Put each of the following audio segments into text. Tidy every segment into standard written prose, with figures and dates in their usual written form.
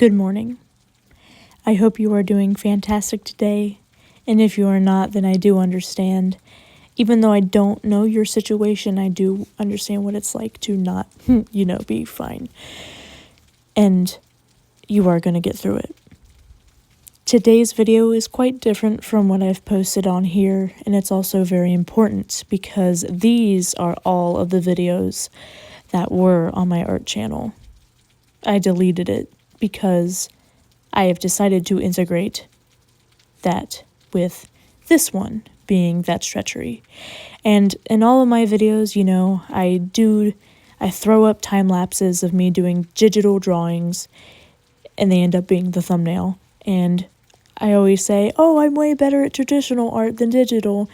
Good morning. I hope you are doing fantastic today, and if you are not, then I do understand. Even though I don't know your situation, I do understand what it's like to not, be fine. And you are going to get through it. Today's video is quite different from what I've posted on here, and it's also very important because these are all of the videos that were on my art channel. I deleted it because I have decided to integrate that with this one being That's Treachery. And in all of my videos, I throw up time lapses of me doing digital drawings and they end up being the thumbnail. And I always say, oh, I'm way better at traditional art than digital,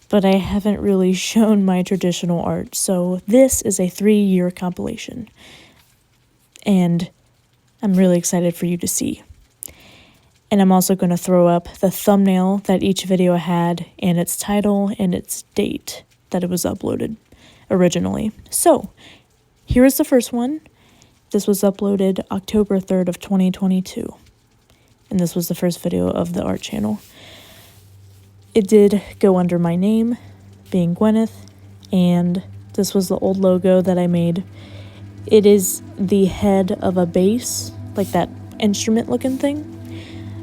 but I haven't really shown my traditional art. So this is a 3-year compilation. And I'm really excited for you to see. And I'm also going to throw up the thumbnail that each video had and its title and its date that it was uploaded originally. So here is the first one. This was uploaded October 3rd of 2022. And this was the first video of the art channel. It did go under my name, being Gwyneth, and this was the old logo that I made. It is the head of a bass, like that instrument looking thing,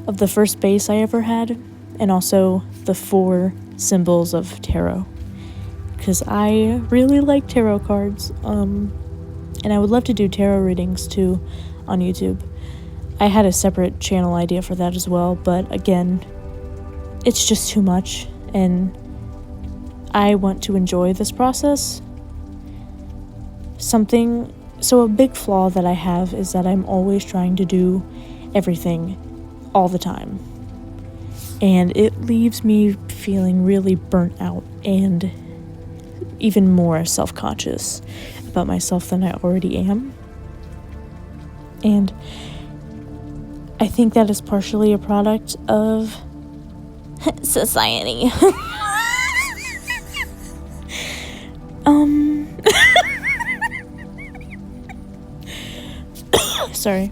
of the first bass I ever had, and also the 4 symbols of tarot, because I really like tarot cards, and I would love to do tarot readings too on YouTube. I had a separate channel idea for that as well, but again, it's just too much, and I want to enjoy this process. So a big flaw that I have is that I'm always trying to do everything all the time. And it leaves me feeling really burnt out and even more self-conscious about myself than I already am. And I think that is partially a product of society. Sorry.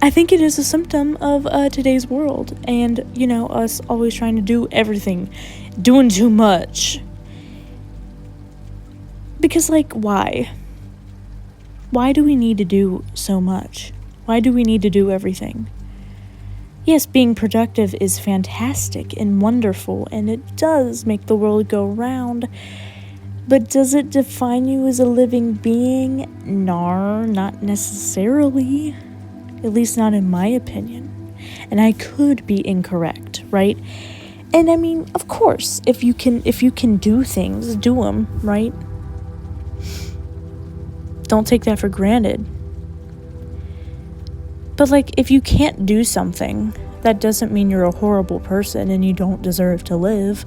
I think it is a symptom of today's world and, us always trying to do everything, doing too much. Because, why? Why do we need to do so much? Why do we need to do everything? Yes, being productive is fantastic and wonderful, and it does make the world go round. But does it define you as a living being? No, not necessarily. At least not in my opinion. And I could be incorrect, right? And I mean, of course, if you can do things, do them, right? Don't take that for granted. But if you can't do something, that doesn't mean you're a horrible person and you don't deserve to live.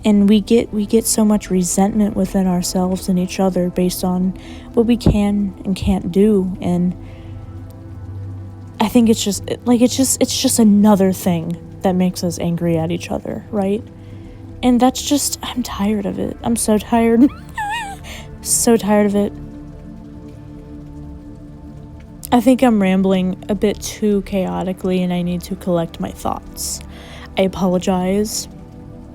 And we get so much resentment within ourselves and each other based on what we can and can't do. And I think it's just another thing that makes us angry at each other, right? And I'm tired of it. I'm so tired. So tired of it. I think I'm rambling a bit too chaotically and I need to collect my thoughts. I apologize,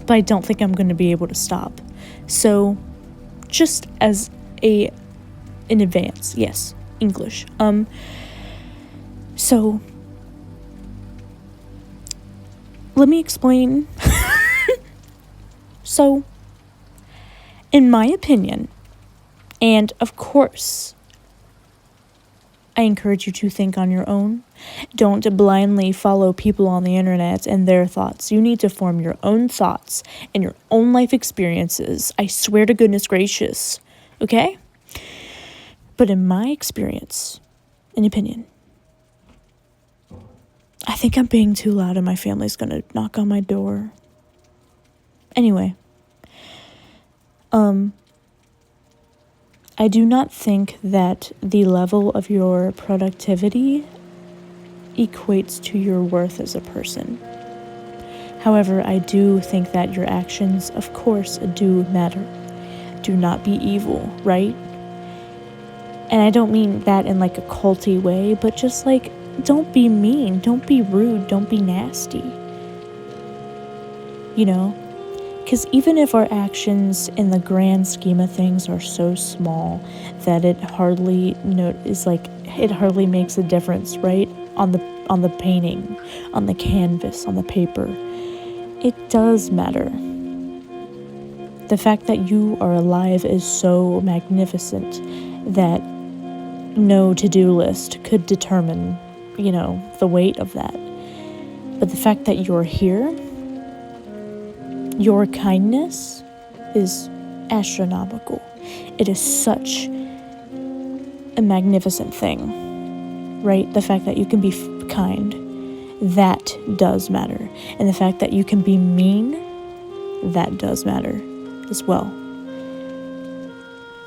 but I don't think I'm going to be able to stop. So, just as in advance, yes, English. So, let me explain. So, in my opinion, and of course, I encourage you to think on your own. Don't blindly follow people on the internet and their thoughts. You need to form your own thoughts and your own life experiences. I swear to goodness gracious. Okay? But in my experience and opinion, I think I'm being too loud and my family's gonna knock on my door. Anyway. I do not think that the level of your productivity equates to your worth as a person. However, I do think that your actions, of course, do matter. do not be evil, right? And I don't mean that in like a culty way, but just like, don't be mean, don't be rude, don't be nasty. You know? Because even if our actions in the grand scheme of things are so small that it hardly it hardly makes a difference, right? On the painting, on the canvas, on the paper. It does matter. The fact that you are alive is so magnificent that no to-do list could determine, the weight of that. But the fact that you're here, your kindness is astronomical. It is such a magnificent thing, right? The fact that you can be kind, that does matter. And the fact that you can be mean, that does matter as well.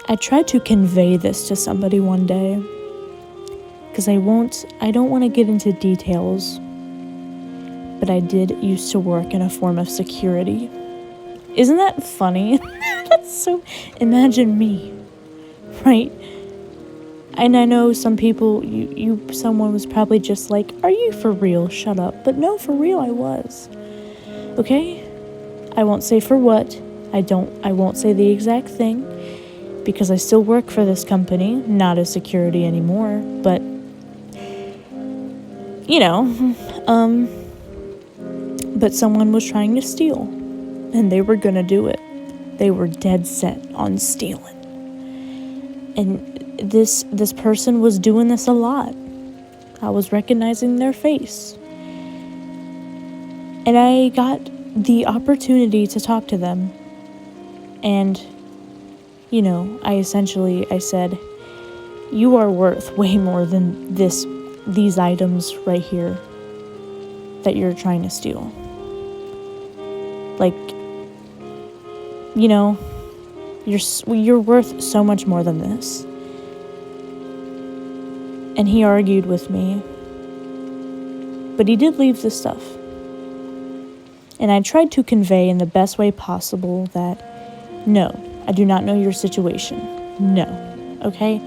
I tried to convey this to somebody one day, because I don't want to get into details, but I did used to work in a form of security. Isn't that funny? That's so, imagine me, right? And I know some people, someone was probably just like, are you for real? Shut up. But no, for real, I was. Okay? I won't say for what. I won't say the exact thing, because I still work for this company, not as security anymore, but, but someone was trying to steal, and they were gonna do it. They were dead set on stealing. And this person was doing this a lot. I was recognizing their face. And I got the opportunity to talk to them. And, I said, you are worth way more than these items right here that you're trying to steal. Like, you're worth so much more than this. And he argued with me, but he did leave the stuff. And I tried to convey in the best way possible that, no, I do not know your situation. No, okay?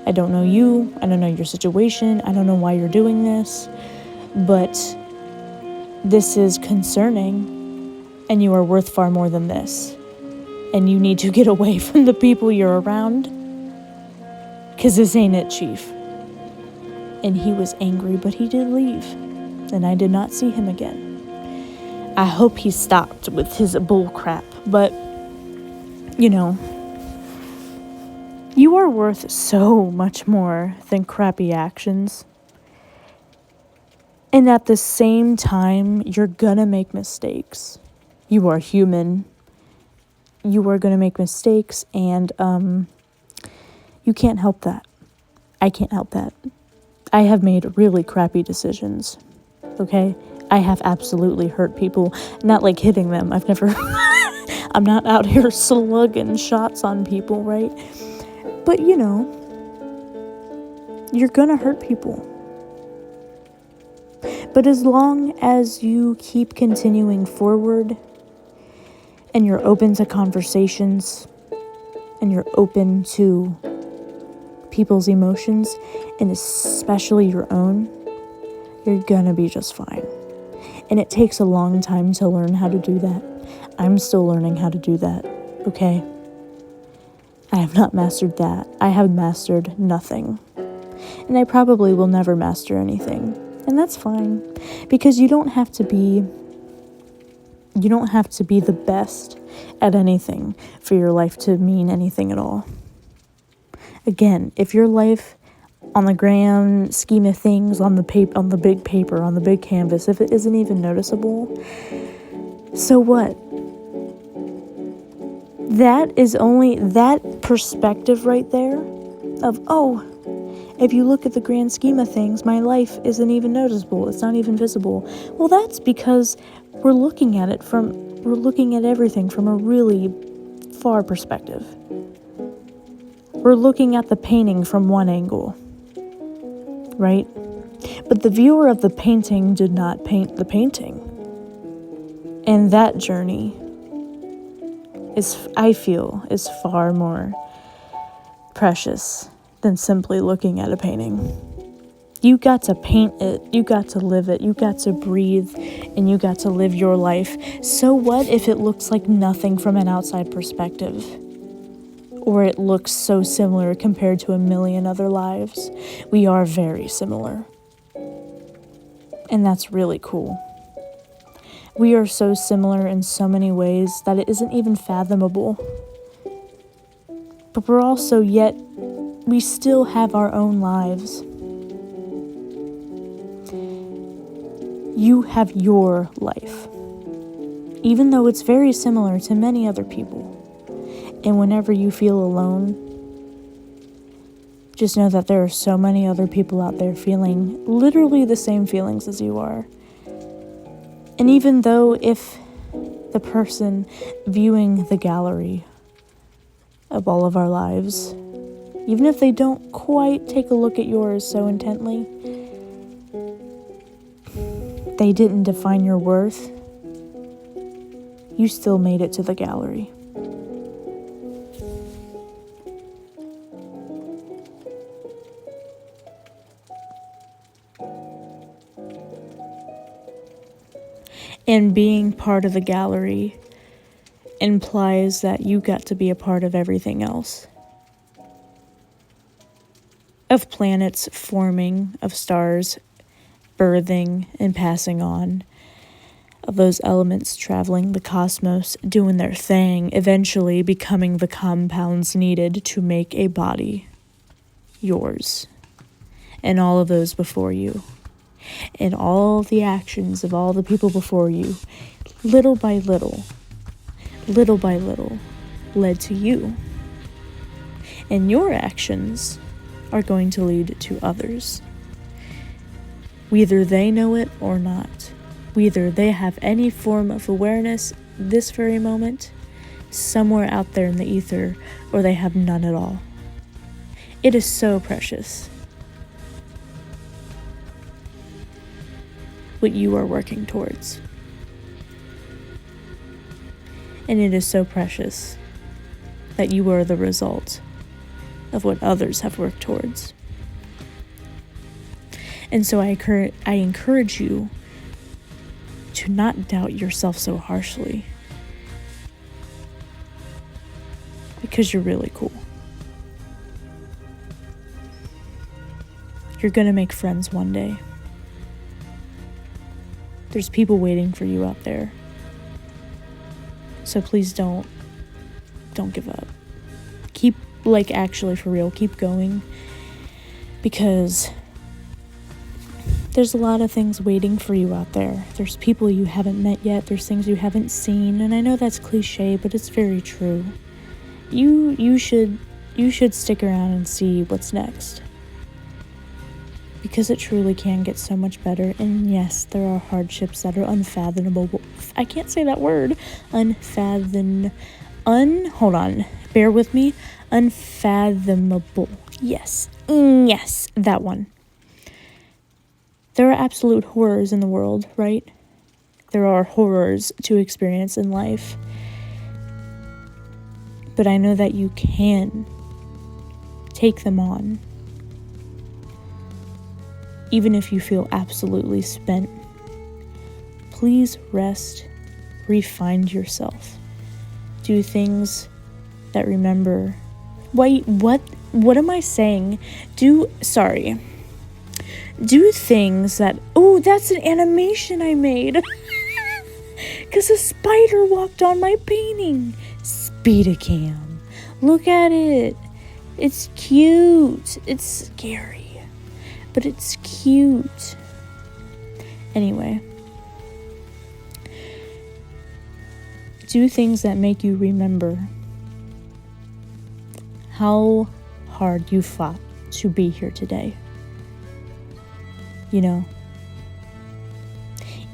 I don't know you. I don't know your situation. I don't know why you're doing this. But this is concerning, and you are worth far more than this. And you need to get away from the people you're around, because this ain't it, Chief. And he was angry, but he did leave, and I did not see him again. I hope he stopped with his bull crap, but, you are worth so much more than crappy actions. And at the same time, you're gonna make mistakes. You are human. You are gonna make mistakes, and you can't help that. I can't help that. I have made really crappy decisions, okay? I have absolutely hurt people. Not like hitting them. I've never... I'm not out here slugging shots on people, right? But, you're gonna hurt people. But as long as you keep continuing forward, and you're open to conversations, and you're open to people's emotions, and especially your own, you're gonna be just fine. And it takes a long time to learn how to do that. I'm still learning how to do that, okay? I have not mastered that. I have mastered nothing. And I probably will never master anything. And that's fine. Because you don't have to be the best at anything for your life to mean anything at all. Again, if your life on the grand scheme of things, on the big paper, on the big canvas, if it isn't even noticeable, so what? That is only that perspective right there of, if you look at the grand scheme of things, my life isn't even noticeable. It's not even visible. Well, that's because we're looking at everything from a really far perspective. We're looking at the painting from one angle, right? But the viewer of the painting did not paint the painting. And that journey I feel, is far more precious than simply looking at a painting. You got to paint it, you got to live it, you got to breathe, and you got to live your life. So what if it looks like nothing from an outside perspective? Or it looks so similar compared to a million other lives? We are very similar. And that's really cool. We are so similar in so many ways that it isn't even fathomable. But we're also yet, we still have our own lives. You have your life, even though it's very similar to many other people. And whenever you feel alone, just know that there are so many other people out there feeling literally the same feelings as you are. And even though if the person viewing the gallery of all of our lives, even if they don't quite take a look at yours so intently, they didn't define your worth, you still made it to the gallery. And being part of the gallery implies that you got to be a part of everything else. Of planets forming, of stars birthing and passing on, of those elements traveling the cosmos, doing their thing, eventually becoming the compounds needed to make a body yours, and all of those before you, and all the actions of all the people before you, little by little, led to you. And your actions are going to lead to others. Whether they know it or not, whether they have any form of awareness this very moment, somewhere out there in the ether, or they have none at all. It is so precious what you are working towards. And it is so precious that you are the result of what others have worked towards. And so I encourage you to not doubt yourself so harshly, because you're really cool. You're gonna make friends one day. There's people waiting for you out there. So please don't give up. Keep, actually for real, keep going, because there's a lot of things waiting for you out there. There's people you haven't met yet. There's things you haven't seen. And I know that's cliche, but it's very true. You should stick around and see what's next. Because it truly can get so much better. And yes, there are hardships that are unfathomable. I can't say that word. Hold on. Bear with me. Unfathomable. Yes, that one. There are absolute horrors in the world, right? There are horrors to experience in life. But I know that you can take them on. Even if you feel absolutely spent, please rest, refine yourself. Do things that remember. Wait, what am I saying? Do things that, that's an animation I made. Because a spider walked on my painting. Speedicam. Look at it. It's cute. It's scary, but it's cute. Anyway. Do things that make you remember how hard you fought to be here today. You know,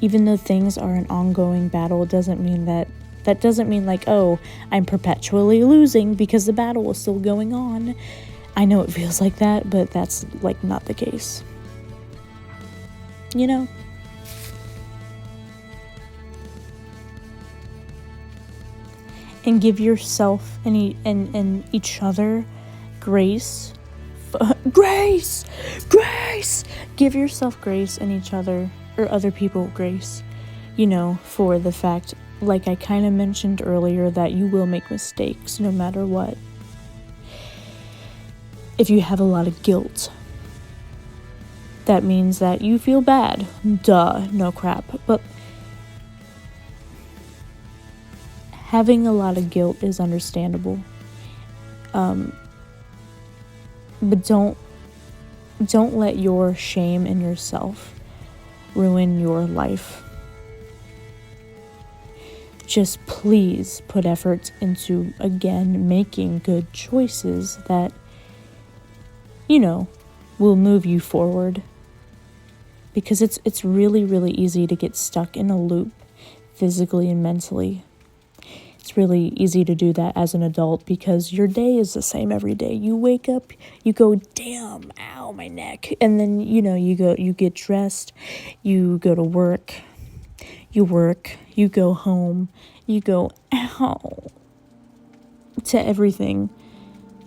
even though things are an ongoing battle, doesn't mean that doesn't mean I'm perpetually losing because the battle is still going on. I know it feels like that, but that's not the case. You know? and give yourself and each other grace. Grace! Give yourself grace and each other, or other people, grace, for the fact, like I kind of mentioned earlier, that you will make mistakes no matter what. If you have a lot of guilt, that means that you feel bad. Duh, no crap. But having a lot of guilt is understandable. But don't let your shame in yourself ruin your life. Just please put effort into, again, making good choices that, will move you forward. Because it's really, really easy to get stuck in a loop, physically and mentally. It's really easy to do that as an adult because your day is the same every day. You wake up, you go, damn, ow, my neck. And then, you get dressed, you go to work, you go home, you go, ow, to everything.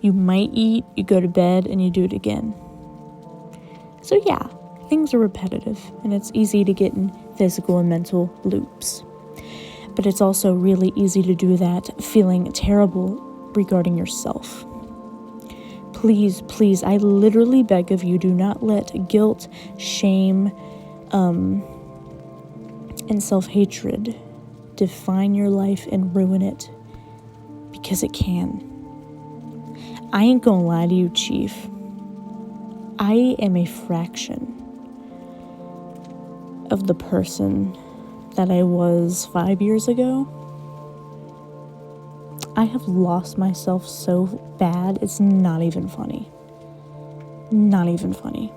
You might eat, you go to bed, and you do it again. So yeah, things are repetitive, and it's easy to get in physical and mental loops. But it's also really easy to do that feeling terrible regarding yourself. Please, I literally beg of you, do not let guilt, shame, and self-hatred define your life and ruin it, because it can. I ain't gonna lie to you, Chief. I am a fraction of the person that I was 5 years ago. I have lost myself so bad, it's not even funny. Not even funny.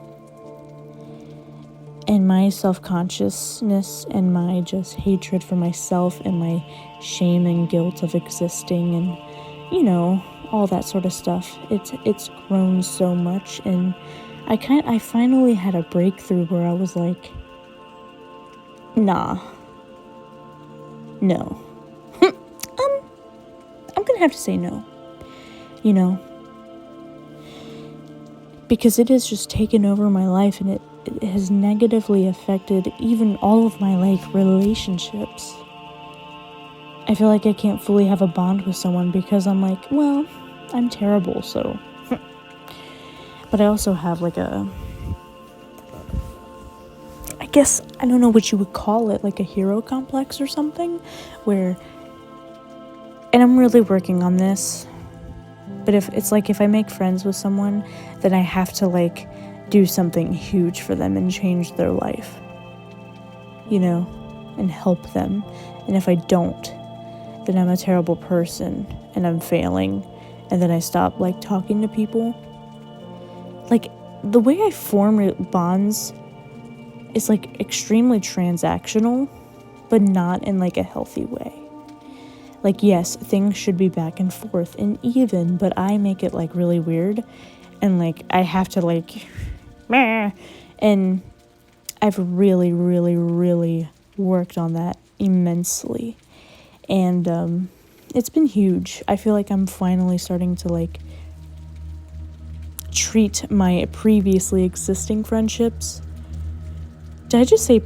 And my self-consciousness and my just hatred for myself and my shame and guilt of existing and, all that sort of stuff. It's grown so much, and I finally had a breakthrough where I was like, nah. No. I'm gonna have to say no. Because it has just taken over my life, and it has negatively affected even all of my, relationships. I feel like I can't fully have a bond with someone because I'm like, well, I'm terrible, so. But I also have, I guess, I don't know what you would call it, like a hero complex or something, and I'm really working on this, but if I make friends with someone, then I have to, do something huge for them and change their life, and help them, and if I don't, then I'm a terrible person, and I'm failing, and then I stop, talking to people. The way I form bonds is, extremely transactional, but not in, a healthy way. Yes, things should be back and forth and even, but I make it, really weird, and, I have to, meh, and I've really, really, really worked on that immensely, and, it's been huge. I feel like I'm finally starting to, treat my previously existing friendships. Did I just say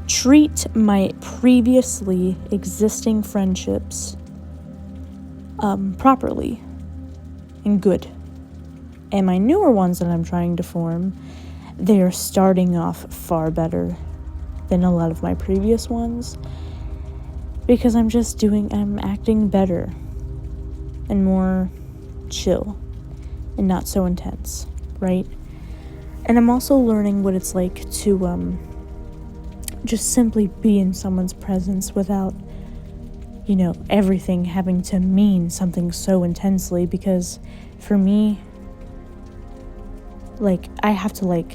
treat my previously existing friendships properly and good. And my newer ones that I'm trying to form, they are starting off far better than a lot of my previous ones, because I'm acting better and more chill and not so intense, right? And I'm also learning what it's like to just simply be in someone's presence without, everything having to mean something so intensely, because for me, I have to,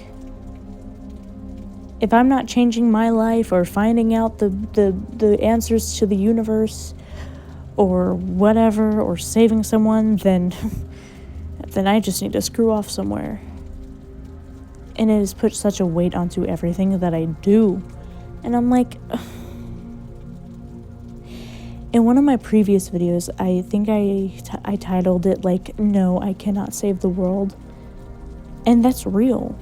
if I'm not changing my life or finding out the answers to the universe or whatever, or saving someone, then I just need to screw off somewhere. And it has put such a weight onto everything that I do. And I'm like, In one of my previous videos, I think I titled it like, "No, I cannot save the world." And that's real.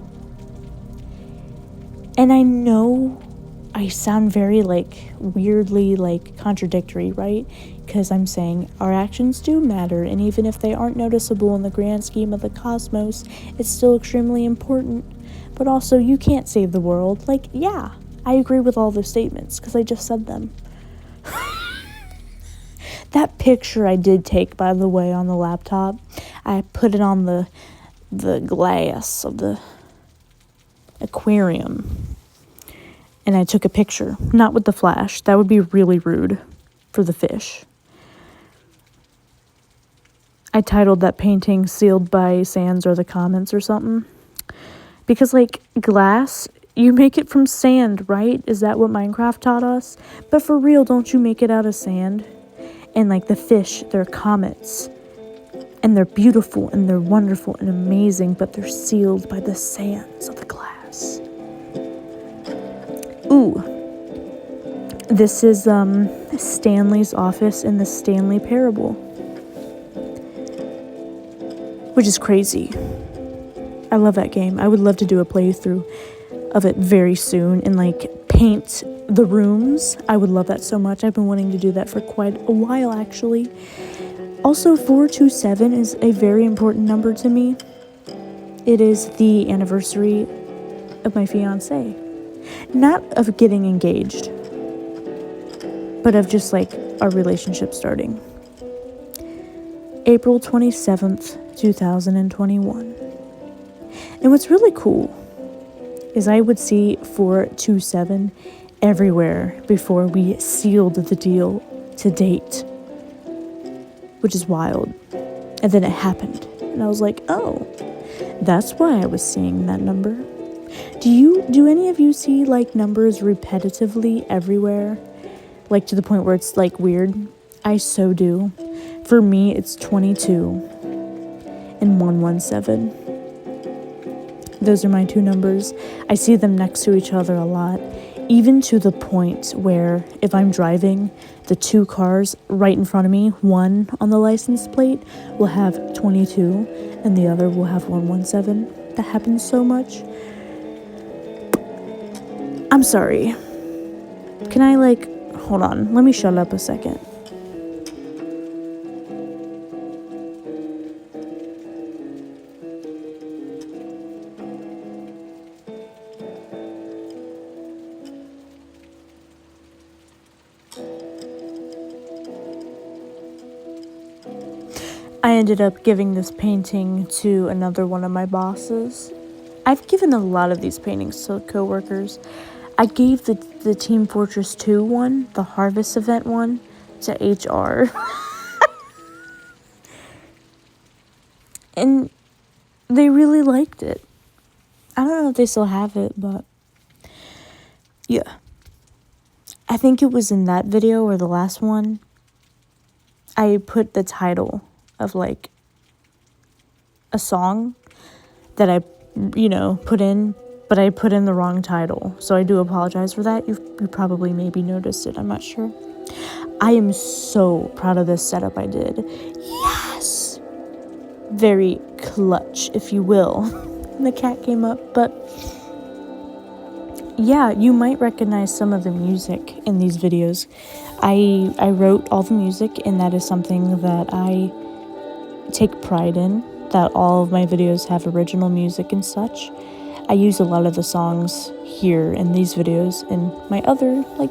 And I know I sound very like weirdly like contradictory, right? Because I'm saying our actions do matter, and even if they aren't noticeable in the grand scheme of the cosmos, it's still extremely important. But also, you can't save the world. Like, yeah, I agree with all those statements because I just said them. That picture I did take, by the way, on the laptop, I put it on the glass of the aquarium. And I took a picture, not with the flash. That would be really rude for the fish. I titled that painting "Sealed by Sands or the Comments" or something. Because, like, glass, you make it from sand, right? Is that what Minecraft taught us? But for real, don't you make it out of sand? And, like, the fish, they're comets. And they're beautiful, and they're wonderful, and amazing, but they're sealed by the sands of the glass. Ooh. This is, Stanley's office in the Stanley Parable. Which is crazy. I love that game. I would love to do a playthrough of it very soon and, like, paint the rooms. I would love that so much. I've been wanting to do that for quite a while, actually. Also, 427 is a very important number to me. It is the anniversary of my fiancé. Not of getting engaged, but of just, like, our relationship starting. April 27th, 2021. And what's really cool is I would see 427 everywhere before we sealed the deal to date, which is wild. And then it happened, and I was like, oh, that's why I was seeing that number. Do any of you see, like, numbers repetitively everywhere? Like, to the point where it's, like, weird? I so do. For me, it's 22 and 117. Those are my two numbers. I see them next to each other a lot, even to the point where if I'm driving, the two cars right in front of me, one on the license plate will have 22 and the other will have 117. That happens so much. I'm sorry. Can I, like, hold on, let me shut up a second. I ended up giving this painting to another one of my bosses. I've given a lot of these paintings to coworkers. I gave the Team Fortress 2 one, the Harvest event one, to HR. And they really liked it. I don't know if they still have it, but yeah. I think it was in that video or the last one, I put the title of, like, a song that I, put in, but I put in the wrong title. So I do apologize for that. You probably maybe noticed it. I'm not sure. I am so proud of this setup I did. Yes! Very clutch, if you will. And the cat came up, but yeah, you might recognize some of the music in these videos. I wrote all the music, and that is something that I take pride in, that all of my videos have original music and such. I use a lot of the songs here in these videos and my other, like,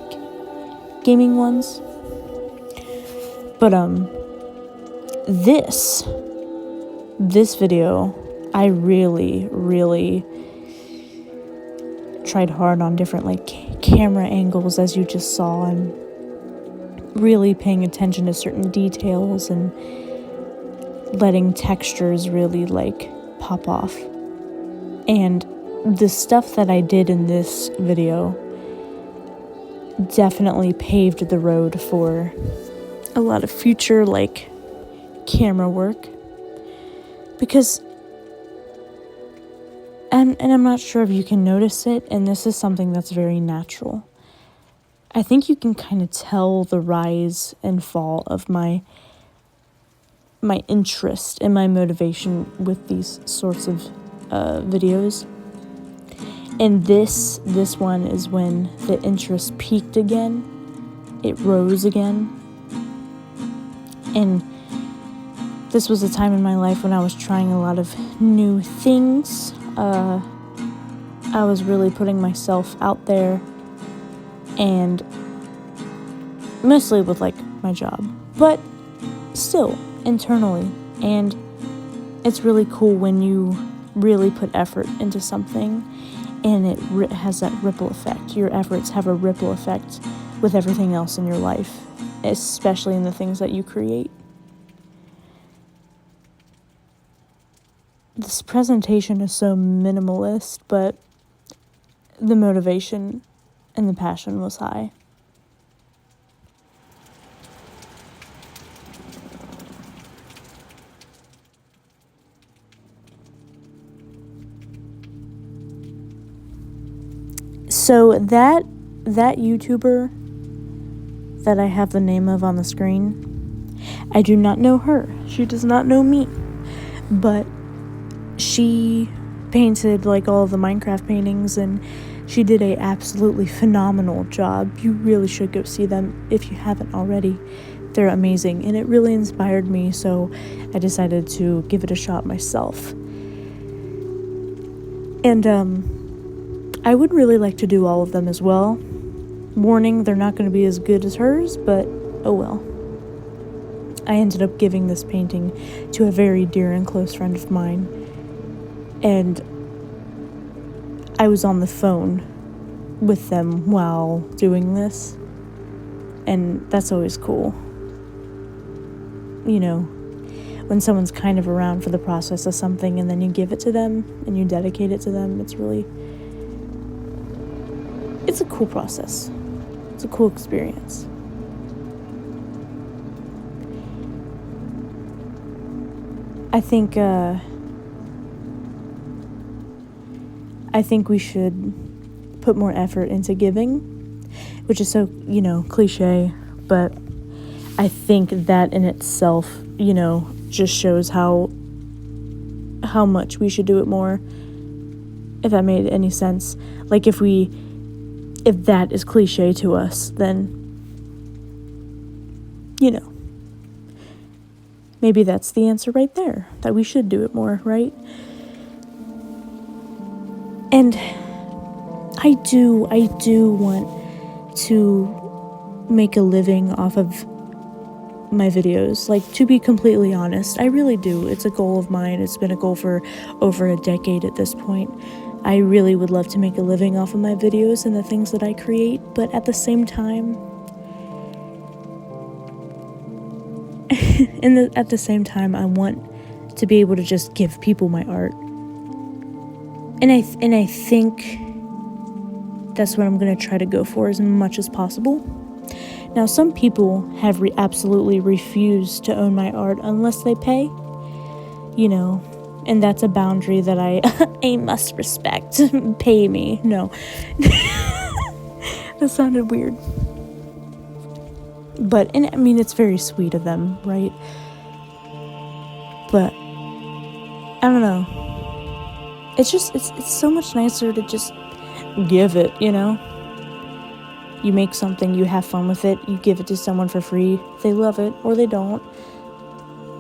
gaming ones. But this video, I really tried hard on different, like, camera angles, as you just saw, and really paying attention to certain details and letting textures really, like, pop off. And the stuff that I did in this video definitely paved the road for a lot of future, like, camera work. Because, and I'm not sure if you can notice it, and this is something that's very natural. I think you can kind of tell the rise and fall of my interest and my motivation with these sorts of videos. And this one is when the interest peaked again. It rose again. And this was a time in my life when I was trying a lot of new things. I was really putting myself out there, and mostly with like my job, but still internally. And it's really cool when you really put effort into something and it has that ripple effect. Your efforts have a ripple effect with everything else in your life, especially in the things that you create. This presentation is so minimalist, but the motivation and the passion was high. So that YouTuber that I have the name of on the screen, I do not know her. She does not know me. But she painted like all of the Minecraft paintings, and she did a absolutely phenomenal job. You really should go see them if you haven't already. They're amazing, and it really inspired me, so I decided to give it a shot myself. And I would really like to do all of them as well. Warning, they're not going to be as good as hers, but oh well. I ended up giving this painting to a very dear and close friend of mine, and I was on the phone with them while doing this, and that's always cool. You know, when someone's kind of around for the process of something and then you give it to them and you dedicate it to them, it's a cool process. It's a cool experience. I think we should put more effort into giving, which is so, cliche, but I think that in itself, just shows how much we should do it more, if that made any sense. Like, if that is cliche to us, then, maybe that's the answer right there, that we should do it more, right? And I do want to make a living off of my videos. Like, to be completely honest, I really do. It's a goal of mine. It's been a goal for over a decade at this point. I really would love to make a living off of my videos and the things that I create, but at the same time, I want to be able to just give people my art. And I think that's what I'm going to try to go for as much as possible. Now, some people have absolutely refused to own my art unless they pay, and that's a boundary that I must respect. Pay me. No. That sounded weird. But, it's very sweet of them, right? But, I don't know. It's so much nicer to just give it, You make something, you have fun with it, you give it to someone for free. They love it, or they don't.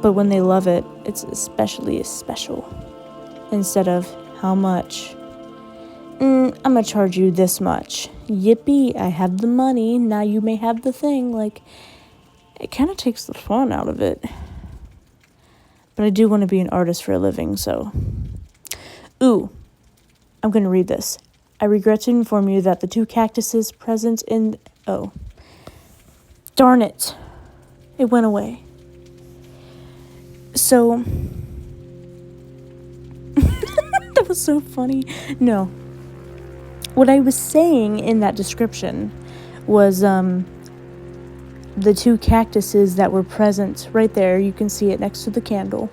But when they love it, it's especially special. Instead of, how much? I'm gonna charge you this much. Yippee, I have the money, now you may have the thing. Like, it kind of takes the fun out of it. But I do want to be an artist for a living, so... Ooh, I'm gonna read this. I regret to inform you that the 2 cactuses present in... Oh. Darn it. It went away. So... That was so funny. No. What I was saying in that description was the 2 cactuses that were present right there. You can see it next to the candle.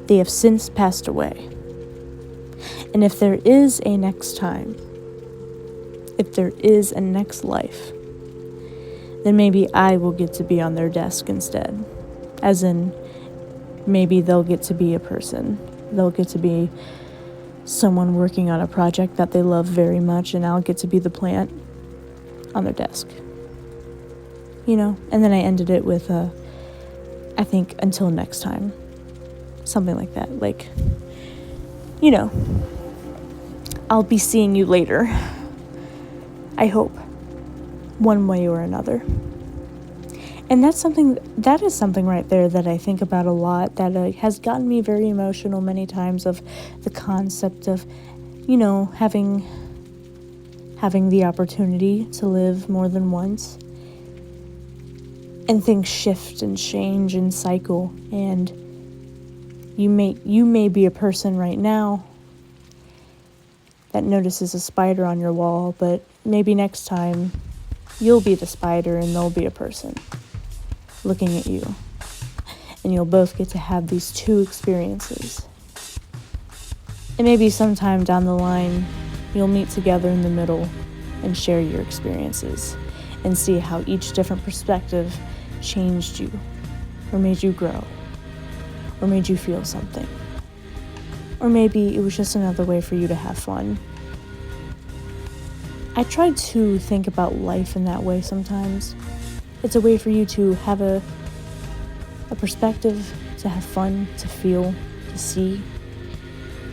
They have since passed away. And if there is a next time, if there is a next life, then maybe I will get to be on their desk instead. As in, maybe they'll get to be a person. They'll get to be someone working on a project that they love very much, and I'll get to be the plant on their desk. And then I ended it with I think, until next time. Something like that. Like, I'll be seeing you later. I hope. One way or another. And that is something right there that I think about a lot, that has gotten me very emotional many times, of the concept of, having the opportunity to live more than once. And things shift and change and cycle, and you may be a person right now that notices a spider on your wall, but maybe next time you'll be the spider and they'll be a person looking at you. And you'll both get to have these two experiences. And maybe sometime down the line, you'll meet together in the middle and share your experiences and see how each different perspective changed you, or made you grow, or made you feel something. Or maybe it was just another way for you to have fun. I try to think about life in that way sometimes. It's a way for you to have a perspective, to have fun, to feel, to see,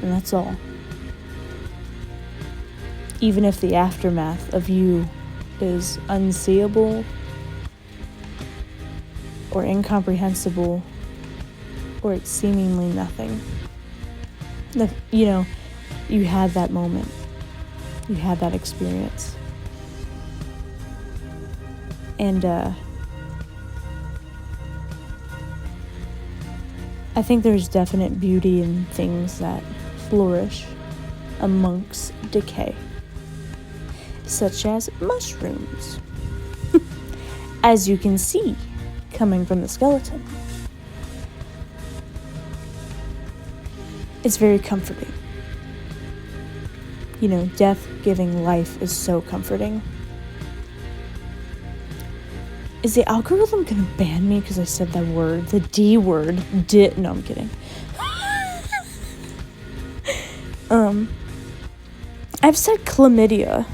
and that's all. Even if the aftermath of you is unseeable or incomprehensible, or it's seemingly nothing. You had that moment. You had that experience. And I think there's definite beauty in things that flourish amongst decay, such as mushrooms, as you can see coming from the skeleton. It's very comforting. Death giving life is so comforting. Is the algorithm gonna ban me because I said that word? The D word. No, I'm kidding. I've said chlamydia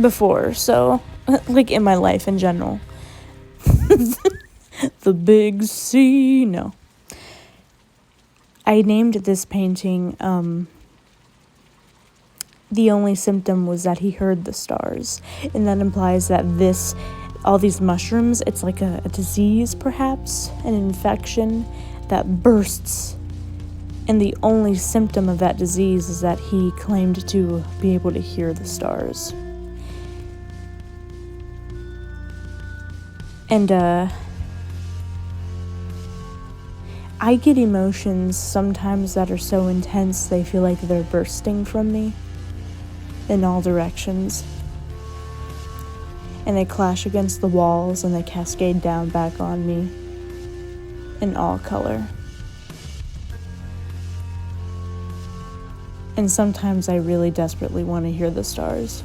before, so, like, in my life in general. The big C, no. I named this painting, the only symptom was that he heard the stars. And that implies that all these mushrooms, it's like a disease, perhaps, an infection that bursts. And the only symptom of that disease is that he claimed to be able to hear the stars. And, I get emotions sometimes that are so intense they feel like they're bursting from me in all directions. And they clash against the walls and they cascade down back on me in all color. And sometimes I really desperately want to hear the stars.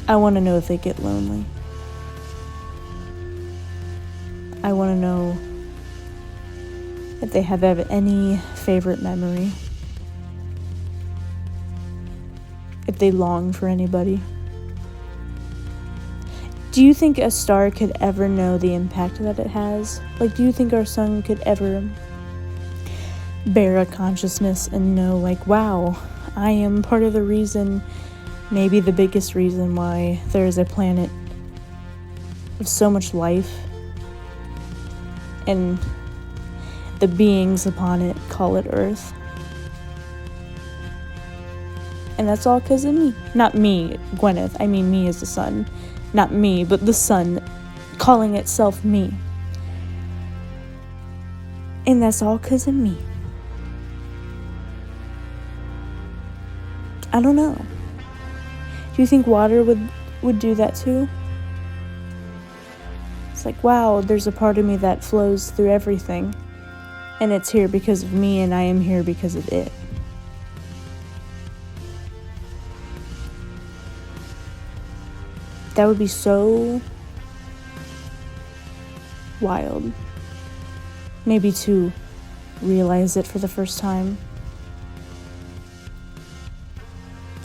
I want to know if they get lonely. I want to know if they have any favorite memory. If they long for anybody. Do you think a star could ever know the impact that it has? Like, do you think our sun could ever bear a consciousness and know, like, wow, I am part of the reason, maybe the biggest reason why there is a planet of so much life, and the beings upon it call it Earth? And that's all because of me. Not me, Gwyneth. I mean me as the sun. Not me, but the sun calling itself me. And that's all because of me. I don't know. Do you think water would do that too? It's like, wow, there's a part of me that flows through everything. And it's here because of me, and I am here because of it. That would be so wild. Maybe to realize it for the first time.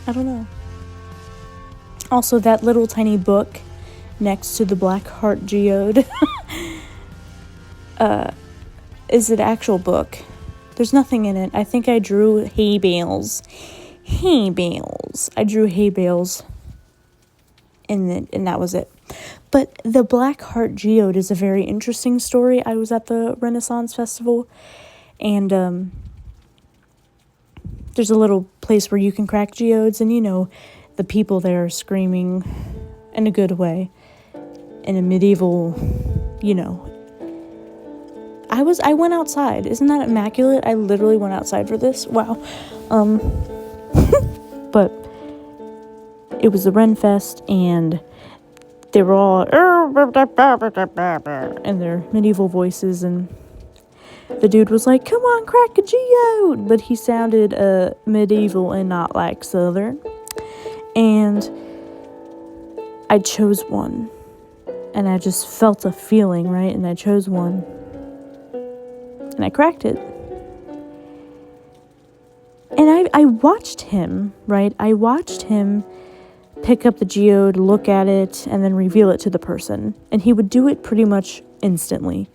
I don't know. Also, that little tiny book next to the Black Heart Geode is an actual book. There's nothing in it. I think I drew hay bales. I drew hay bales. And that was it. But the Black Heart Geode is a very interesting story. I was at the Renaissance Festival, and there's a little place where you can crack geodes, and the people there are screaming in a good way, in a medieval, I went outside. Isn't that immaculate? I literally went outside for this. Wow. But it was the Ren Fest, and they were all in their medieval voices, and the dude was like, "Come on, crack a geode," but he sounded medieval and not like Southern. And I chose one, and I just felt a feeling, right? And I chose one, and I cracked it. And I watched him, right? I watched him pick up the geode, look at it, and then reveal it to the person. And he would do it pretty much instantly.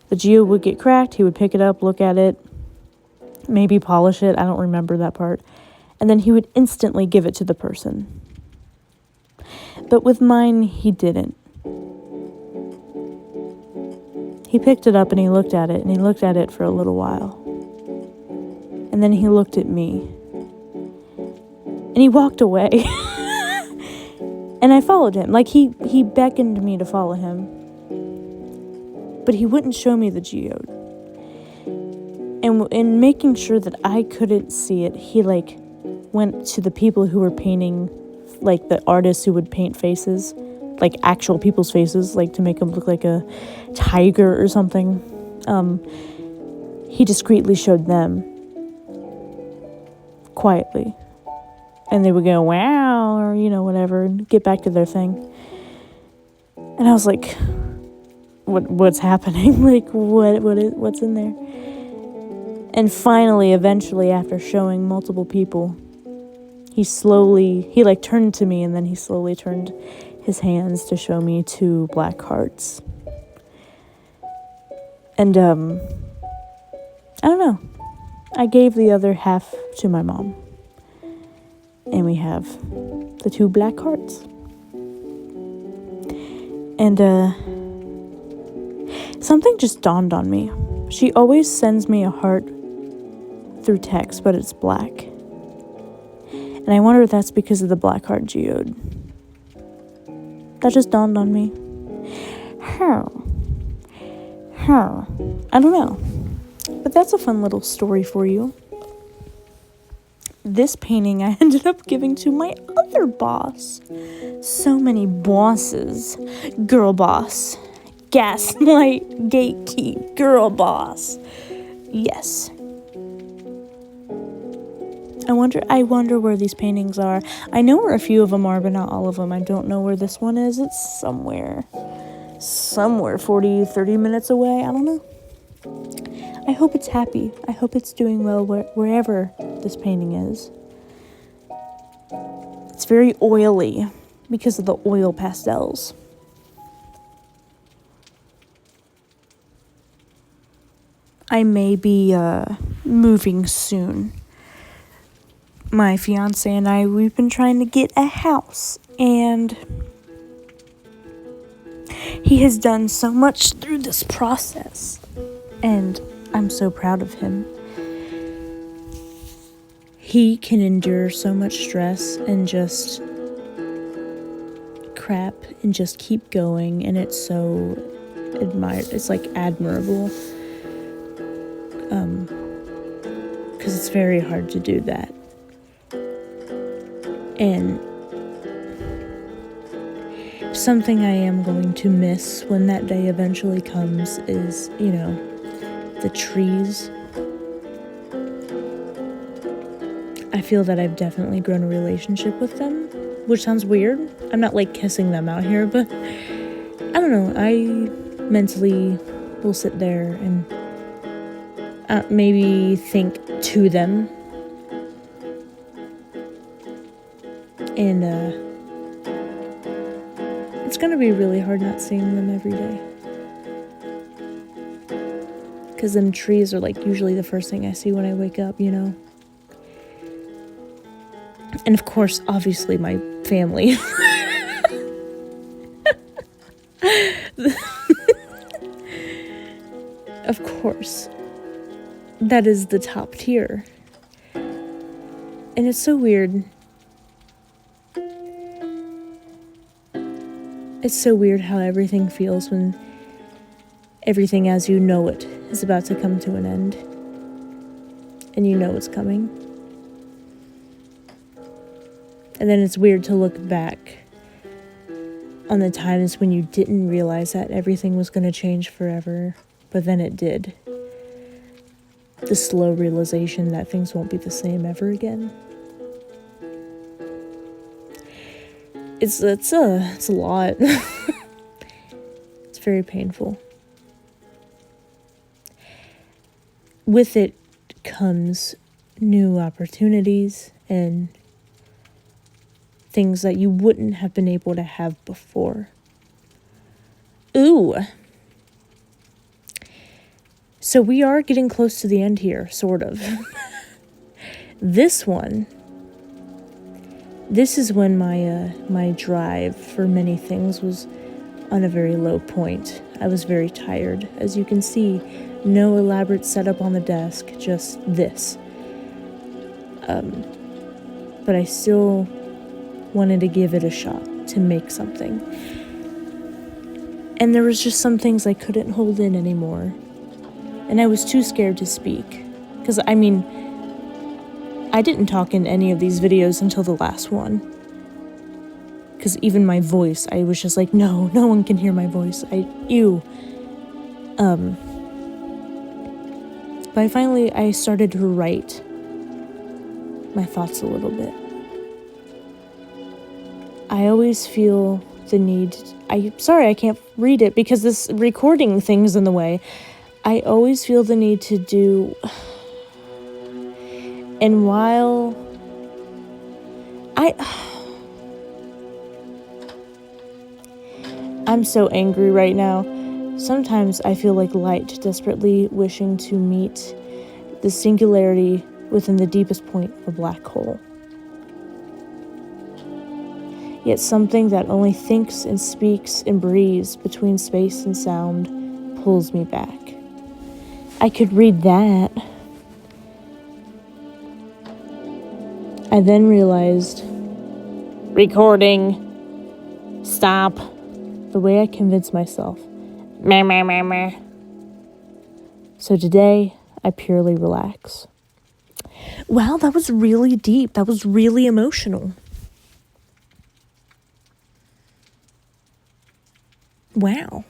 The geode would get cracked, he would pick it up, look at it, maybe polish it, I don't remember that part. And then he would instantly give it to the person. But with mine, he didn't. He picked it up and he looked at it, and he looked at it for a little while. And then he looked at me. And he walked away. And I followed him. Like, he beckoned me to follow him. But he wouldn't show me the geode. And in making sure that I couldn't see it, he, went to the people who were painting, the artists who would paint faces, actual people's faces, to make them look like a tiger or something. He discreetly showed them. Quietly. And they would go, "Wow," or, whatever, and get back to their thing. And I was like, what's happening? What's in there? And finally, eventually, after showing multiple people, he turned to me, and then he slowly turned his hands to show me 2 black hearts. And, I don't know. I gave the other half to my mom. And we have the 2 black hearts. And, something just dawned on me. She always sends me a heart through text, but it's black. And I wonder if that's because of the Black Heart Geode. That just dawned on me. I don't know. But that's a fun little story for you. This painting I ended up giving to my other boss. So many bosses. Girl boss. Gaslight, gatekeep, girl boss. Yes. I wonder where these paintings are. I know where a few of them are, but not all of them. I don't know where this one is. It's somewhere 40, 30 minutes away. I don't know. I hope it's happy. I hope it's doing well wherever this painting is. It's very oily because of the oil pastels. I may be moving soon. My fiance and I, we've been trying to get a house, and he has done so much through this process, and I'm so proud of him. He can endure so much stress and just crap and just keep going, and it's so admirable. Because it's very hard to do that. And something I am going to miss when that day eventually comes is, the trees. I feel that I've definitely grown a relationship with them which sounds weird. I'm not like kissing them out here, but I don't know. I mentally will sit there and maybe think to them. And it's gonna be really hard not seeing them every day. Because them trees are like usually the first thing I see when I wake up, you know? And of course, obviously, my family. Of course. That is the top tier. And it's so weird. It's so weird how everything feels when everything as you know it is about to come to an end. And you know it's coming. And then it's weird to look back on the times when you didn't realize that everything was going to change forever, but then it did. The slow realization that things won't be the same ever again. It's a lot. It's very painful. With it comes new opportunities and things that you wouldn't have been able to have before. Ooh. So we are getting close to the end here, sort of. This is when my drive for many things was on a very low point. I was very tired. As you can see, no elaborate setup on the desk, just this. But I still wanted to give it a shot to make something. And there was just some things I couldn't hold in anymore. And I was too scared to speak. Because, I mean, I didn't talk in any of these videos until the last one. Because even my voice, I was just like, no one can hear my voice. Ew. But I started to write my thoughts a little bit. I always feel the need, sorry I can't read it because this recording thing's in the way. I always feel the need to do, and while I'm so angry right now, sometimes I feel like light desperately wishing to meet the singularity within the deepest point of a black hole. Yet something that only thinks and speaks and breathes between space and sound pulls me back. I could read that. I then realized, recording, stop, the way I convinced myself. Meh, meh, meh, meh. So today, I purely relax. Wow, that was really deep. That was really emotional. Wow.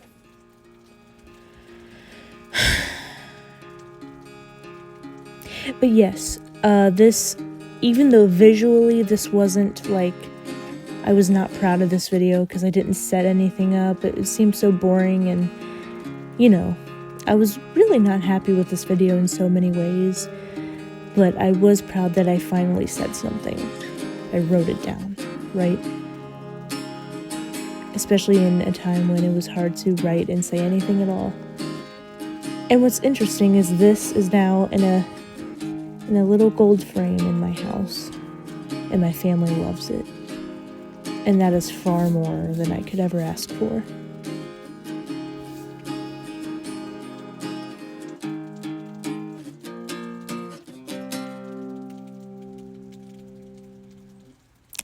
But yes, this, even though visually this wasn't like, I was not proud of this video because I didn't set anything up. It seemed so boring and, you know, I was really not happy with this video in so many ways. But I was proud that I finally said something. I wrote it down, right? Especially in a time when it was hard to write and say anything at all. And what's interesting is this is now in a little gold frame in my house, and my family loves it. And that is far more than I could ever ask for.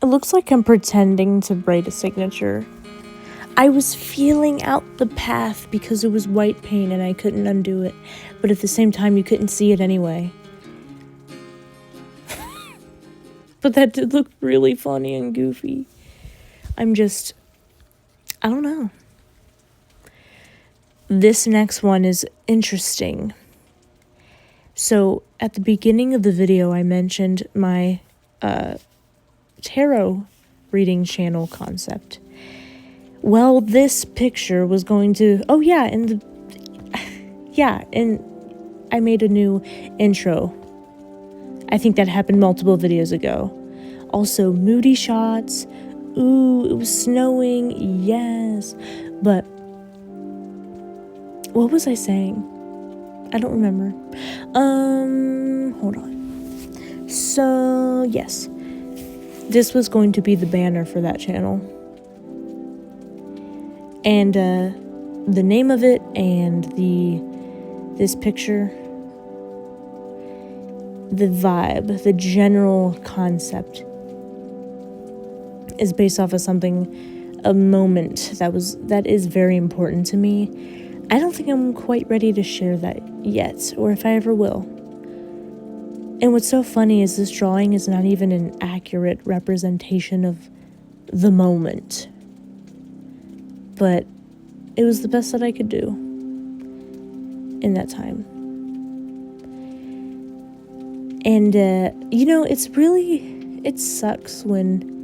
It looks like I'm pretending to write a signature. I was feeling out the path because it was white paint and I couldn't undo it. But at the same time, you couldn't see it anyway. But that did look really funny and goofy. I don't know. This next one is interesting. So at the beginning of the video, I mentioned my tarot reading channel concept. Well, this picture was going to, and I made a new intro. I think that happened multiple videos ago. Also, moody shots. Ooh, it was snowing. Yes. But what was I saying? I don't remember. Hold on. So, yes. This was going to be the banner for that channel. And the name of it and this picture, the vibe, the general concept is based off of a moment that is very important to me. I don't think I'm quite ready to share that yet, or if I ever will. And what's so funny is this drawing is not even an accurate representation of the moment. But it was the best that I could do in that time. And, it sucks when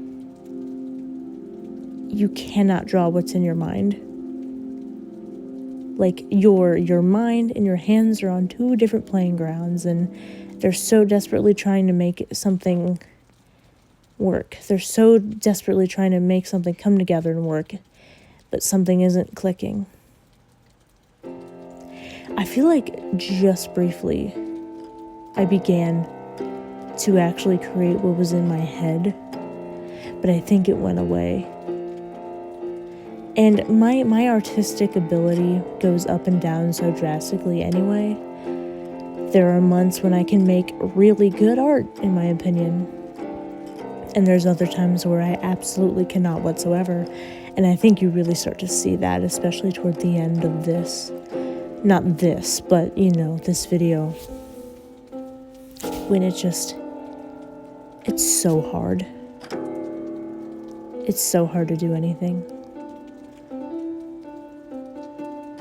you cannot draw what's in your mind. Like, your mind and your hands are on two different playing grounds, and they're so desperately trying to make something work. They're so desperately trying to make something come together and work, but something isn't clicking. I feel like just briefly, I began to actually create what was in my head, but I think it went away. And my artistic ability goes up and down so drastically anyway. There are months when I can make really good art, in my opinion. And there's other times where I absolutely cannot whatsoever. And I think you really start to see that, especially toward the end of this. Not this, but, this video. When it's so hard. It's so hard to do anything.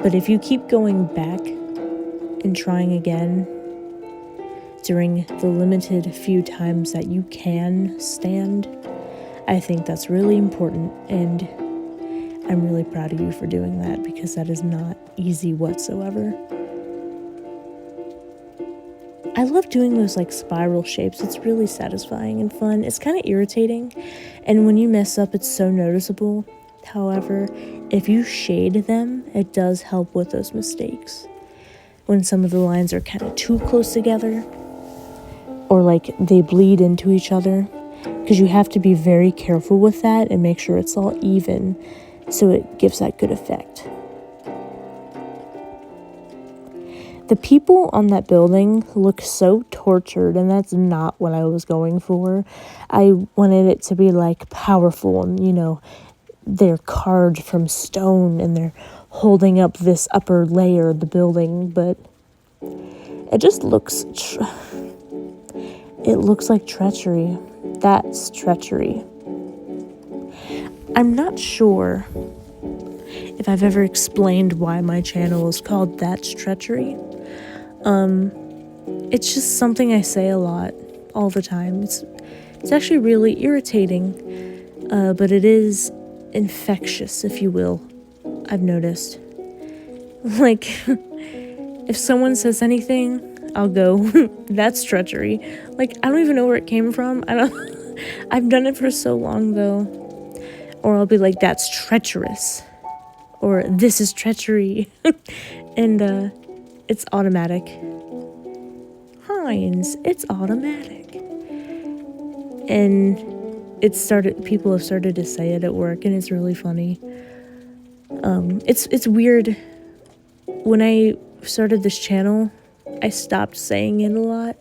But if you keep going back and trying again during the limited few times that you can stand, I think that's really important, and I'm really proud of you for doing that, because that is not easy whatsoever. I love doing those spiral shapes. It's really satisfying and fun. It's kind of irritating, and when you mess up, it's so noticeable. However, if you shade them, it does help with those mistakes. When some of the lines are kind of too close together, or they bleed into each other, because you have to be very careful with that and make sure it's all even so it gives that good effect. The people on that building look so tortured, and that's not what I was going for. I wanted it to be powerful, and they're carved from stone and they're holding up this upper layer of the building, but it just looks it looks like treachery. That's treachery. I'm not sure if I've ever explained why my channel is called That's Treachery. It's just something I say a lot, all the time. It's actually really irritating, but it is infectious, if you will. I've noticed. If someone says anything, I'll go, that's treachery. I don't even know where it came from. I've done it for so long, though. Or I'll be like, that's treacherous. Or this is treachery. And, it's automatic. Heinz, it's automatic. And people have started to say it at work, and it's really funny. It's weird. When I started this channel, I stopped saying it a lot,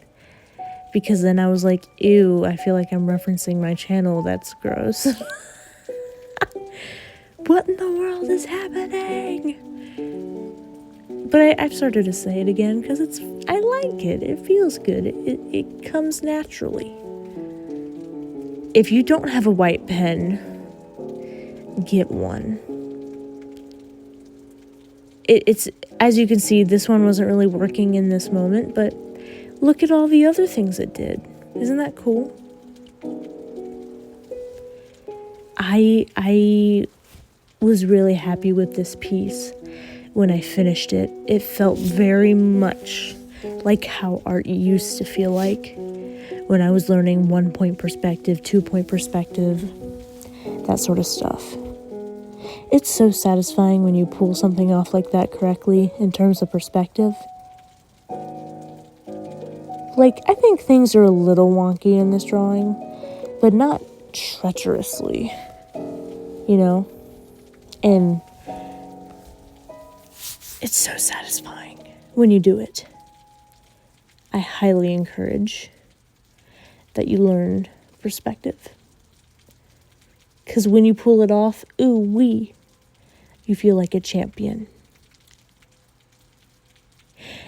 because then I was like, ew, I feel like I'm referencing my channel. That's gross. What in the world is happening? But I've started to say it again because I like it. It feels good. It comes naturally. If you don't have a white pen, get one. It's, as you can see, this one wasn't really working in this moment, but look at all the other things it did. Isn't that cool? I was really happy with this piece when I finished it. It felt very much like how art used to feel like when I was learning 1-point perspective, 2-point perspective, that sort of stuff. It's so satisfying when you pull something off like that correctly in terms of perspective. Like, I think things are a little wonky in this drawing, but not treacherously, you know? And it's so satisfying when you do it. I highly encourage that you learn perspective. Because when you pull it off, ooh-wee, you feel like a champion.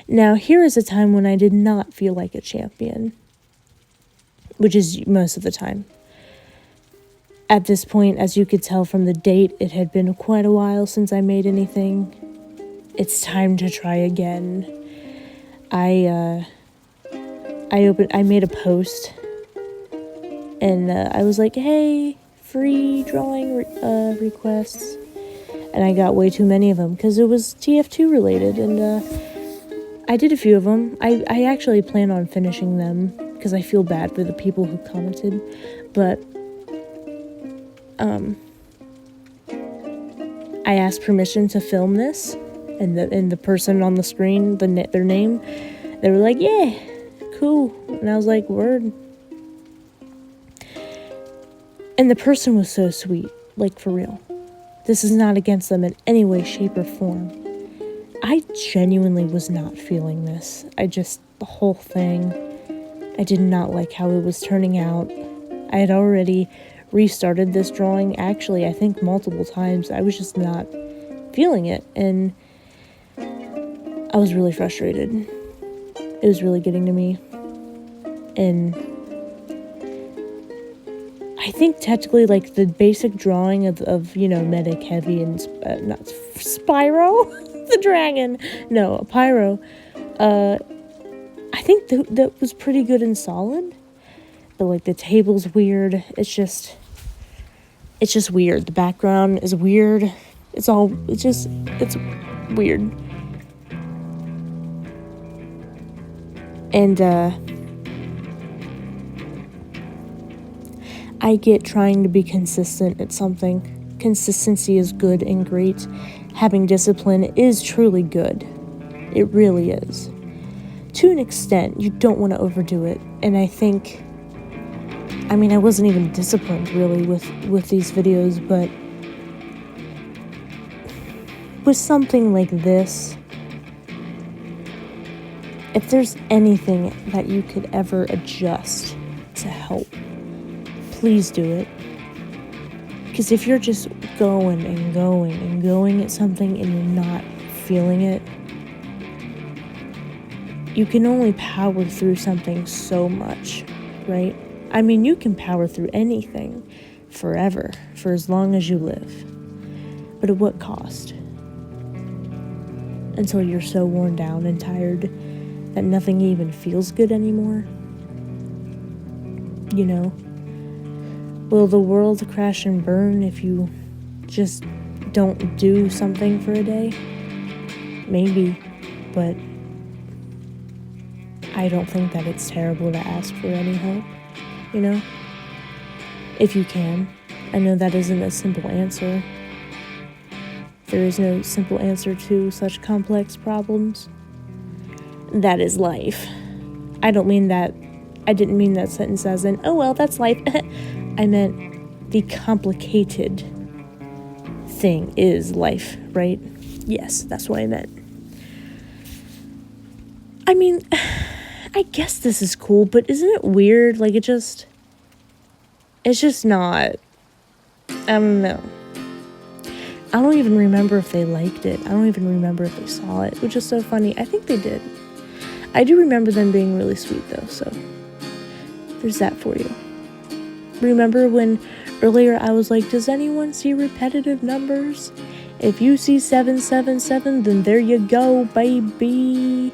Now, here is a time when I did not feel like a champion, which is most of the time. At this point, as you could tell from the date, it had been quite a while since I made anything. It's time to try again. I made a post, and I was like, hey, free drawing requests, and I got way too many of them because it was TF2 related, and I did a few of them. I actually plan on finishing them because I feel bad for the people who commented, but I asked permission to film this, and the person on the screen, their name, they were like, yeah, cool, and I was like, word. And the person was so sweet, like, for real. This is not against them in any way, shape, or form. I genuinely was not feeling this. The whole thing, I did not like how it was turning out. I had already restarted this drawing, actually, I think multiple times. I was just not feeling it, and I was really frustrated. It was really getting to me. And I think technically, like, the basic drawing of Medic, Heavy, and not Spyro, the dragon, no, Pyro, I think that was pretty good and solid, but, like, the table's weird. It's just weird. The background is weird. It's weird. And, I get trying to be consistent at something. Consistency is good and great. Having discipline is truly good. It really is. To an extent, you don't want to overdo it. And I think, I wasn't even disciplined really with these videos, but with something like this, if there's anything that you could ever adjust to help, please do it. Because if you're just going and going and going at something and you're not feeling it, you can only power through something so much, right? You can power through anything forever, for as long as you live. But at what cost? Until you're so worn down and tired that nothing even feels good anymore. Will the world crash and burn if you just don't do something for a day? Maybe, but I don't think that it's terrible to ask for any help, If you can. I know that isn't a simple answer. There is no simple answer to such complex problems. That is life. I didn't mean that sentence as in, oh well, that's life. I meant the complicated thing is life, right? Yes, that's what I meant. I guess this is cool, but isn't it weird? Like, it's just not, I don't know. I don't even remember if they liked it. I don't even remember if they saw it, which is so funny. I think they did. I do remember them being really sweet, though, so there's that for you. Remember when earlier I was like, does anyone see repetitive numbers? If you see 777, then there you go, baby.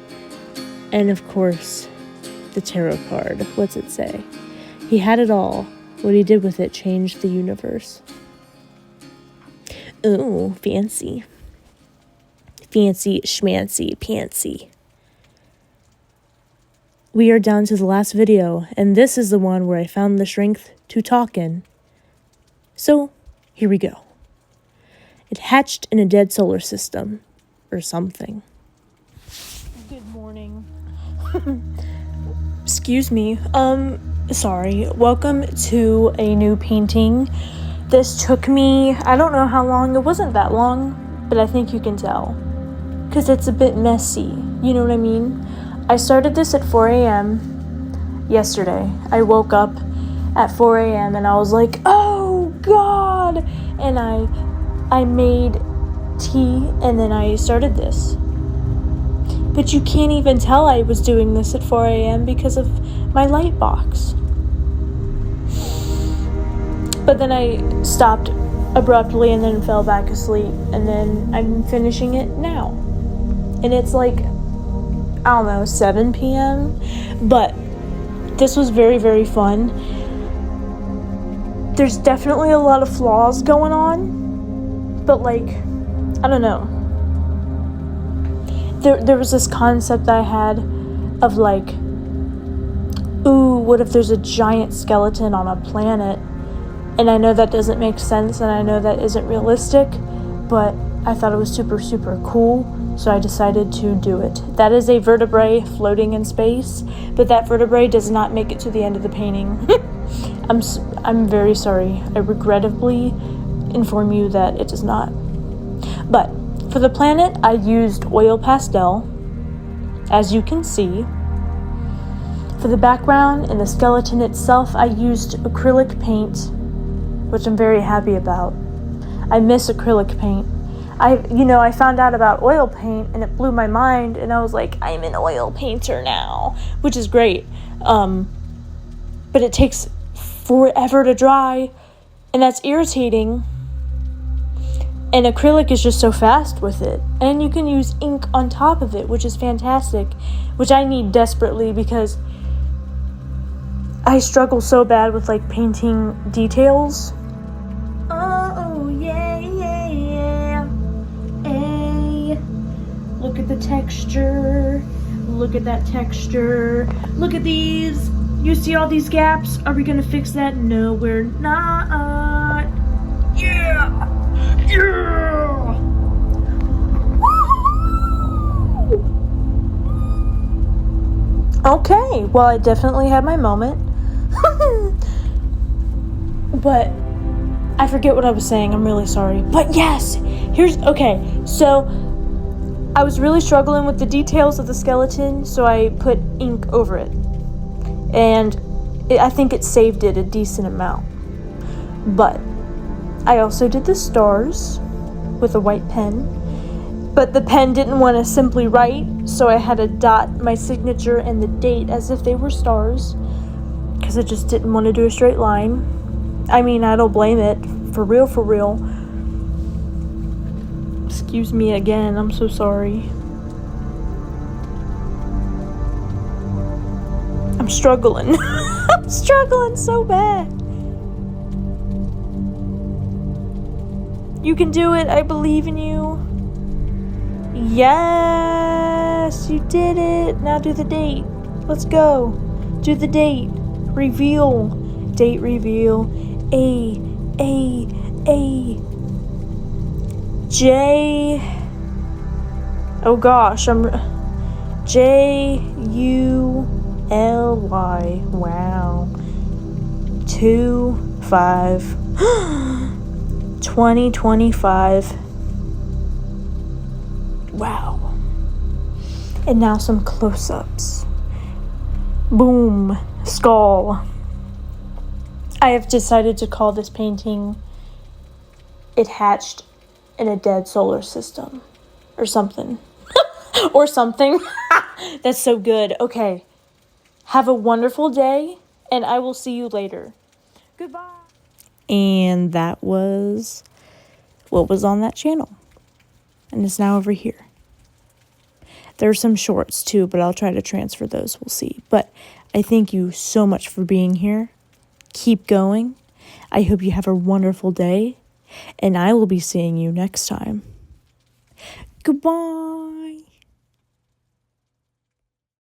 And of course, the tarot card. What's it say? He had it all. What he did with it changed the universe. Ooh, fancy. Fancy, schmancy, pantsy. We are down to the last video, and this is the one where I found the strength to talk in. So, here we go. It hatched in a dead solar system, or something. Good morning. Excuse me. Sorry. Welcome to a new painting. This took me, I don't know how long. It wasn't that long, but I think you can tell. Because it's a bit messy. You know what I mean? I started this at 4 a.m. yesterday. I woke up at 4 a.m. and I was like, oh God! And I made tea and then I started this. But you can't even tell I was doing this at 4 a.m. because of my light box. But then I stopped abruptly and then fell back asleep. And then I'm finishing it now. And it's like, I don't know, 7 p.m. But this was very, very fun. There's definitely a lot of flaws going on. But like, I don't know. There was this concept I had of like, ooh, what if there's a giant skeleton on a planet? And I know that doesn't make sense and I know that isn't realistic, but I thought it was super, super cool. So I decided to do it. That is a vertebrae floating in space, but that vertebrae does not make it to the end of the painting. I'm very sorry. I regrettably inform you that it does not. But for the planet, I used oil pastel, as you can see. For the background and the skeleton itself, I used acrylic paint, which I'm very happy about. I miss acrylic paint. I found out about oil paint and it blew my mind and I was like, I'm an oil painter now, which is great. But it takes forever to dry and that's irritating. And acrylic is just so fast with it. And you can use ink on top of it, which is fantastic, which I need desperately because I struggle so bad with like painting details. Oh, yeah. Hey, look at the texture. Look at that texture. Look at these. You see all these gaps? Are we gonna fix that? No, we're not. Yeah! Yeah! Woo! Okay, well, I definitely had my moment. But I forget what I was saying. I'm really sorry. But yes, okay. So I was really struggling with the details of the skeleton, so I put ink over it. And I think it saved it a decent amount. But I also did the stars with a white pen. But the pen didn't want to simply write, so I had to dot my signature and the date as if they were stars. Because I just didn't want to do a straight line. I mean, I don't blame it. For real, for real. Excuse me again. I'm so sorry. I'm struggling. I'm struggling so bad. You can do it. I believe in you. Yes, you did it. Now do the date. Let's go. Do the date. Reveal. Date reveal. J. Oh gosh, July. Wow. 2/5. 2025. Wow. And now some close-ups. Boom. Skull. I have decided to call this painting It Hatched in a Dead Solar System. Or something. Or something. That's so good. Okay. Have a wonderful day, and I will see you later. Goodbye. And that was what was on that channel. And it's now over here. There are some shorts too, but I'll try to transfer those. We'll see. But I thank you so much for being here. Keep going. I hope you have a wonderful day. and I will be seeing you next time. Goodbye.